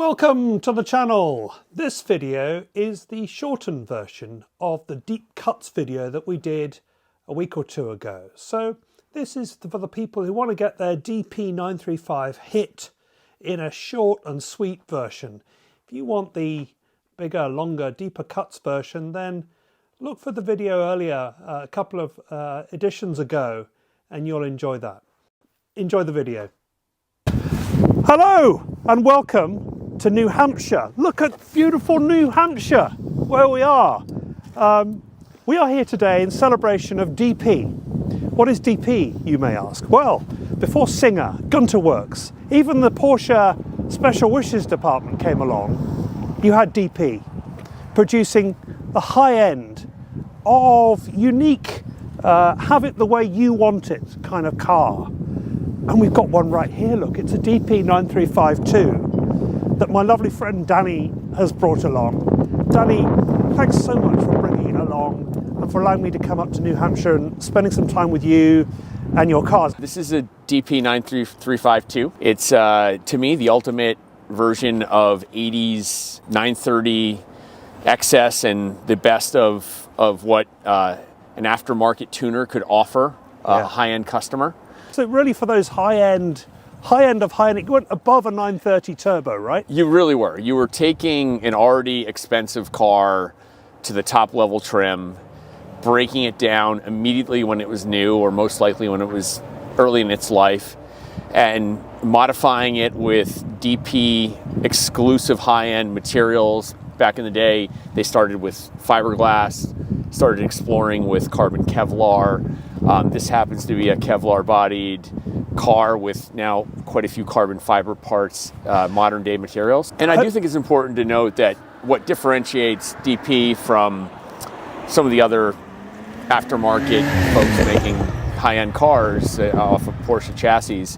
Welcome to the channel. This video is the shortened version of the deep cuts video that we did a week or two ago. So this is for the people who want to get their DP935 hit in a short and sweet version. If you want the bigger, longer, deeper cuts version, then look for the video earlier, a couple of editions ago, and you'll enjoy that. Enjoy the video. Hello and welcome to New Hampshire. Look at beautiful New Hampshire, where we are. We are here today in celebration of DP. What is DP, you may ask? Well, before Singer, Gunter Works, even the Porsche Special Wishes department came along, you had DP producing the high end of unique, have it the way you want it kind of car. And we've got one right here, look, it's a DP935 that my lovely friend Danny has brought along. Danny, thanks so much for bringing it along and for allowing me to come up to New Hampshire and spending some time with you and your cars. This is a DP935 It's, to me, the ultimate version of 80s 930 XS and the best of what an aftermarket tuner could offer a high-end customer. So really for those high-end of high-end, you went above a 930 turbo, right? You really were. You were taking an already expensive car to the top level trim, breaking it down immediately when it was new, or most likely when it was early in its life, and modifying it with DP exclusive high-end materials. Back in the day, they started with fiberglass, started exploring with carbon Kevlar. This happens to be a Kevlar-bodied car with now quite a few carbon fiber parts, modern day materials. And I do think it's important to note that what differentiates DP from some of the other aftermarket folks making high-end cars off of Porsche chassis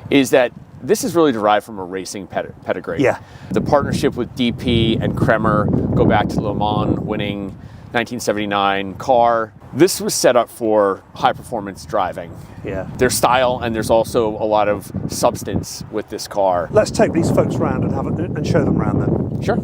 is that this is really derived from a racing pedigree. Yeah. The partnership with DP and Kremer go back to Le Mans winning 1979 car. This was set up for high performance driving. Yeah. There's style and there's also a lot of substance with this car. Let's take these folks around and and show them around then. Sure.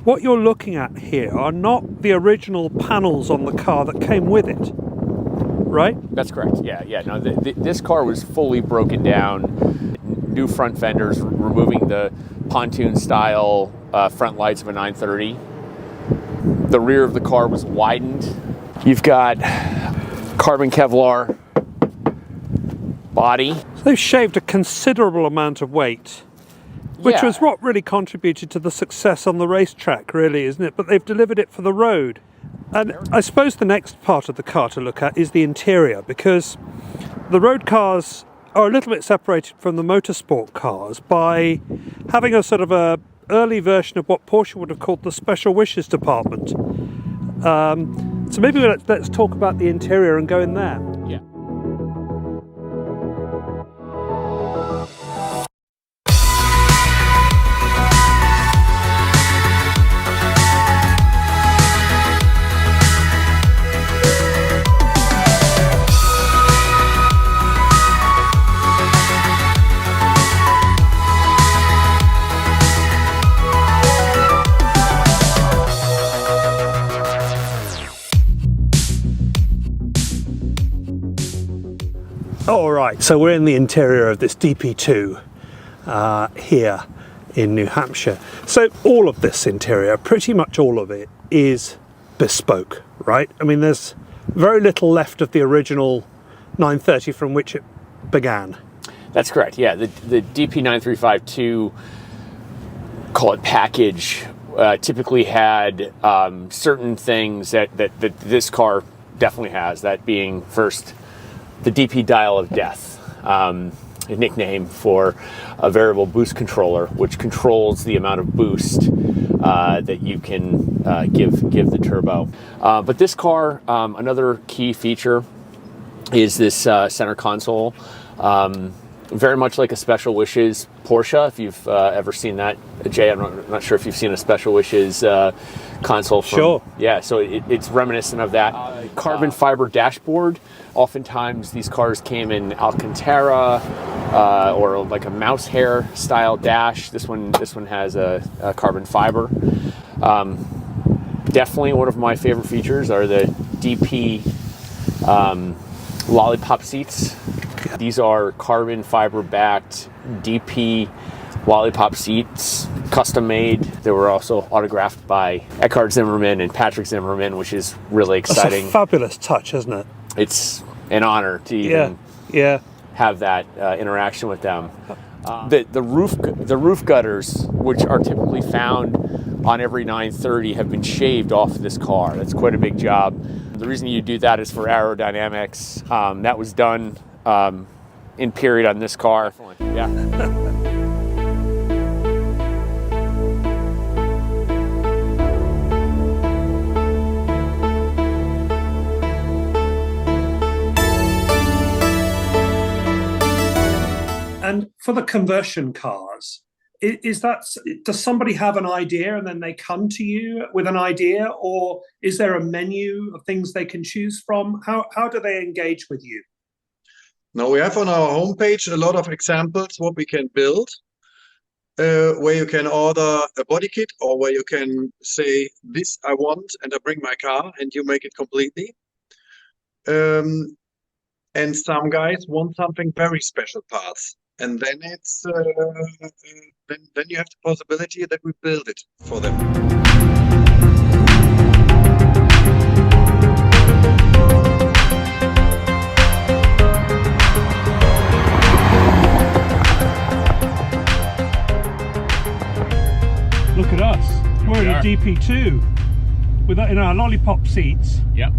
What you're looking at here are not the original panels on the car that came with it, right? That's correct. Yeah. No, this car was fully broken down. New front fenders, removing the pontoon style front lights of a 930. The rear of the car was widened. You've got carbon Kevlar body. So they've shaved a considerable amount of weight, which was what really contributed to the success on the racetrack, really, isn't it? But they've delivered it for the road. And I suppose the next part of the car to look at is the interior, because the road cars are a little bit separated from the motorsport cars by having a sort of a early version of what Porsche would have called the Special Wishes department. So maybe let's talk about the interior and go in there. Yeah. All right, so we're in the interior of this DP2 here in New Hampshire. So all of this interior, pretty much all of it, is bespoke, right? I mean, there's very little left of the original 930 from which it began. That's correct. Yeah, the DP935 call it package, typically had certain things that this car definitely has. That being first, the DP dial of death, a nickname for a variable boost controller, which controls the amount of boost that you can give the turbo. But this car, another key feature is this center console. Very much like a Special Wishes Porsche, if you've ever seen that. Jay, I'm not sure if you've seen a Special Wishes console. Sure. Yeah, so it's reminiscent of that. Carbon fiber dashboard. Oftentimes these cars came in Alcantara or like a mouse hair style dash. This one has a carbon fiber. Definitely one of my favorite features are the DP lollipop seats. These are carbon fiber backed DP lollipop seats, custom made. They were also autographed by Eckhard Zimmermann and Patrick Zimmermann, which is really exciting. That's a fabulous touch, isn't it? It's an honor to even have that interaction with them. The roof gutters, which are typically found on every 930, have been shaved off of this car. That's quite a big job. The reason you do that is for aerodynamics. That was done in period on this car. Yeah. And for the conversion cars, does somebody have an idea and then they come to you with an idea, or is there a menu of things they can choose from? How do they engage with you? Now we have on our homepage a lot of examples what we can build, where you can order a body kit, or where you can say, this I want, and I bring my car and you make it completely. And some guys want something very special parts. And then it's then you have the possibility that we build it for them. Look at us. We're in a DP2 with in our lollipop seats. Yep.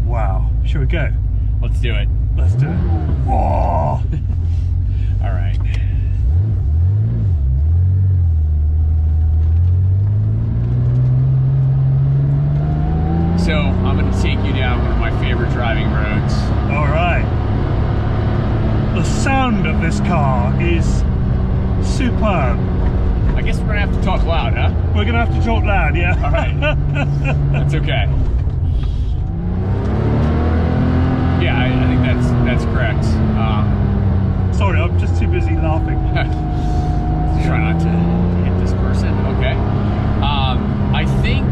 Wow. Shall we go? Let's do it. Let's do it. Whoa. All right. So I'm going to take you down one of my favorite driving roads. All right. The sound of this car is superb. I guess we're going to have to talk loud, huh? We're going to have to talk loud, yeah. All right. That's okay. Yeah, I think that's correct. Sorry, I'm just too busy laughing. Try not to hit this person. Okay. I think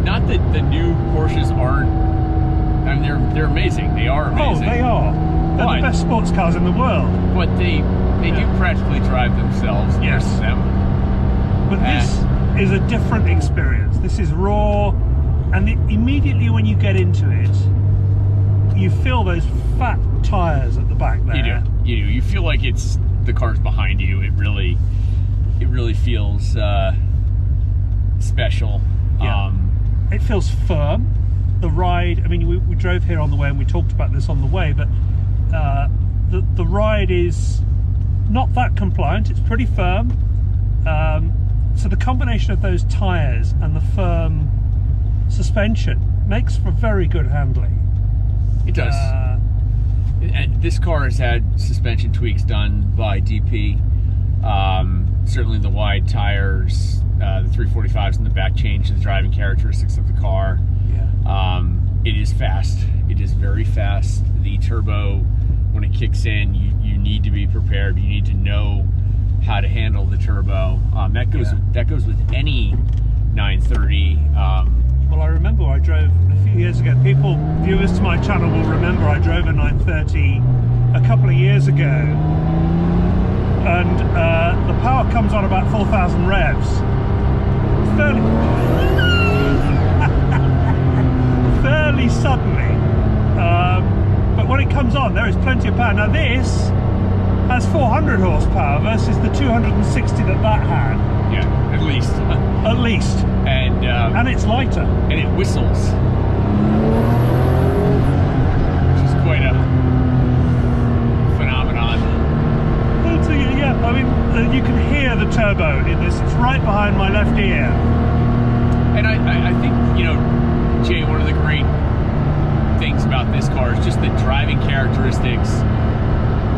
not that the new Porsches aren't. I mean, they're amazing. They are amazing. Oh, they are. They're the best sports cars in the world. But they do practically drive themselves. Yes. Them. But this is a different experience. This is raw, and immediately when you get into it, you feel those fat tires at the back there. You do. You feel like it's the car's behind you. It really feels special. Yeah. It feels firm. The ride, I mean, we drove here on the way and we talked about this on the way, but the ride is not that compliant. It's pretty firm. So the combination of those tires and the firm suspension makes for very good handling. It does. This car has had suspension tweaks done by DP. Certainly the wide tires, the 345s in the back change the driving characteristics of the car. Yeah. It is fast. It is very fast. The turbo, when it kicks in, you need to be prepared. You need to know how to handle the turbo. That goes with any 930. Well, I remember I drove a few years ago. Viewers to my channel will remember I drove a 930 a couple of years ago, and the power comes on about 4,000 revs. Fairly suddenly, but when it comes on, there is plenty of power. Now this has 400 horsepower versus the 260 that had. Yeah, at least. At least. And it's lighter. And it whistles. Which is quite a phenomenon. Yeah, I mean, you can hear the turbo in this. It's right behind my left ear. And I think, Jay, one of the great things about this car is just the driving characteristics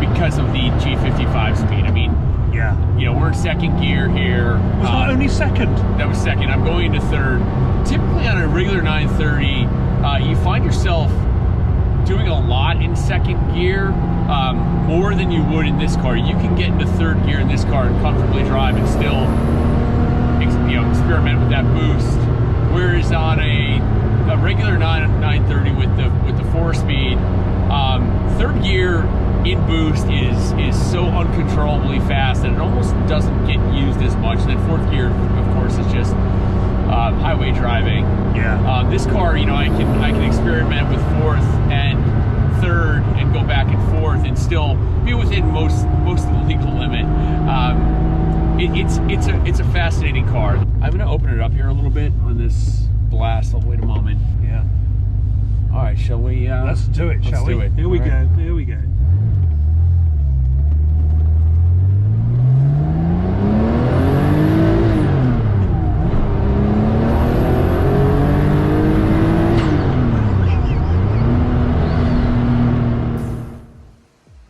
because of the G55 speed. I mean, Yeah. you know, we're in second gear here. Was that only second? That was second. I'm going into third. Typically on a regular 930, you find yourself doing a lot in second gear, more than you would in this car. You can get into third gear in this car and comfortably drive and still, you know, experiment with that boost. Whereas on a regular 930 with the 4-speed, third gear in boost is so uncontrollably fast that it almost doesn't get used as much. And then fourth gear, of course, is just highway driving. Yeah. This car, you know, I can experiment with fourth and third and go back and forth and still be within most of the legal limit. It's a fascinating car. I'm gonna open it up here a little bit on this blast. I'll wait a moment. Yeah. All right, shall we? Let's do it, shall we? do it. Here we All go. right. Here we go.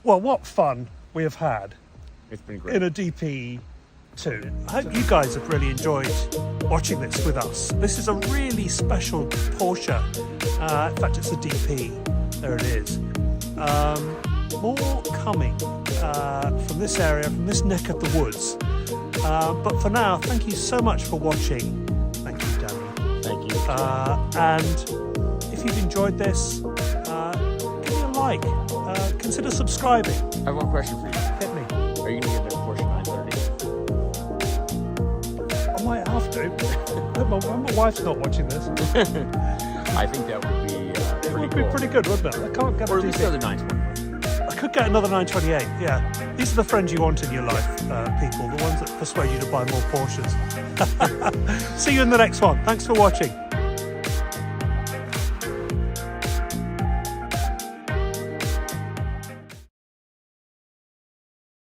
Well, what fun we have had It's been great. in a DP2. I hope you guys have really enjoyed watching this with us. This is a really special Porsche. In fact, it's a DP. There it is. More coming from this area, from this neck of the woods. But for now, thank you so much for watching. Thank you, Danny. Thank you. And if you've enjoyed this, give me a like. Consider subscribing. I have one question for you. Hit me. Are you gonna get the Porsche 930? I might have to. my wife's not watching this. I think that would be It pretty would cool. be pretty good, wouldn't it? I can't get Or a at least DP. another 920. I could get another 928, yeah. These are the friends you want in your life, people. The ones that persuade you to buy more Porsches. See you in the next one. Thanks for watching.